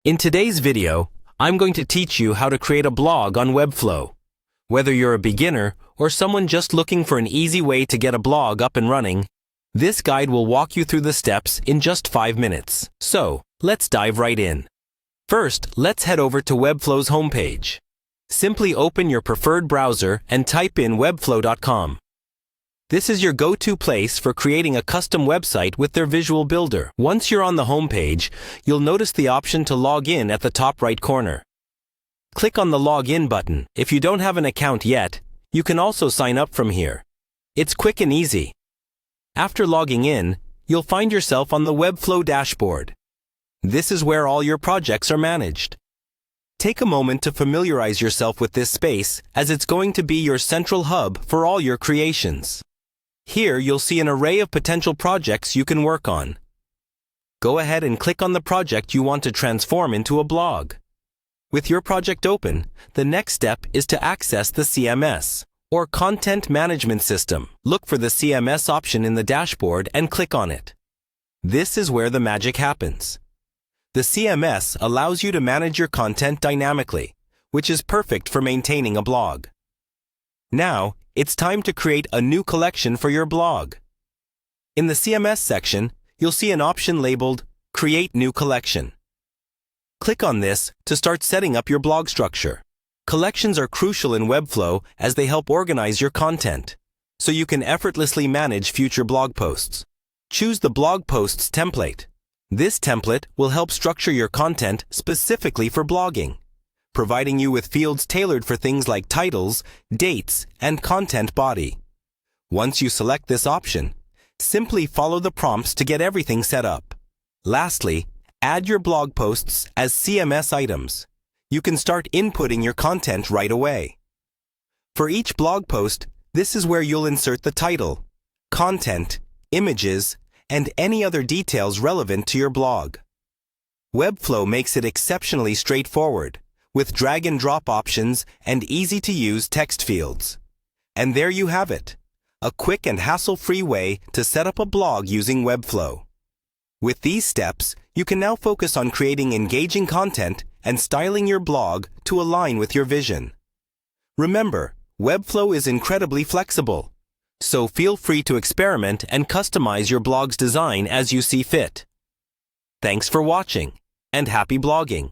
In today's video, I'm going to teach you how to create a blog on Webflow. Whether you're a beginner or someone just looking for an easy way to get a blog up and running, this guide will walk you through the steps in just 5 minutes. So, let's dive right in. First, let's head over to Webflow's homepage. Simply open your preferred browser and type in webflow.com. This is your go-to place for creating a custom website with their visual builder. Once you're on the homepage, you'll notice the option to log in at the top right corner. Click on the Login button. If you don't have an account yet, you can also sign up from here. It's quick and easy. After logging in, you'll find yourself on the Webflow dashboard. This is where all your projects are managed. Take a moment to familiarize yourself with this space, as it's going to be your central hub for all your creations. Here you'll see an array of potential projects you can work on. Go ahead and click on the project you want to transform into a blog. With your project open, the next step is to access the CMS, or Content Management System. Look for the CMS option in the dashboard and click on it. This is where the magic happens. The CMS allows you to manage your content dynamically, which is perfect for maintaining a blog. Now, it's time to create a new collection for your blog. In the CMS section, you'll see an option labeled Create New Collection. Click on this to start setting up your blog structure. Collections are crucial in Webflow as they help organize your content, so you can effortlessly manage future blog posts. Choose the Blog Posts template. This template will help structure your content specifically for blogging, providing you with fields tailored for things like titles, dates, and content body. Once you select this option, simply follow the prompts to get everything set up. Lastly, add your blog posts as CMS items. You can start inputting your content right away. For each blog post, this is where you'll insert the title, content, images, and any other details relevant to your blog. Webflow makes it exceptionally straightforward, with drag-and-drop options and easy-to-use text fields. And there you have it, a quick and hassle-free way to set up a blog using Webflow. With these steps, you can now focus on creating engaging content and styling your blog to align with your vision. Remember, Webflow is incredibly flexible, so feel free to experiment and customize your blog's design as you see fit. Thanks for watching, and happy blogging!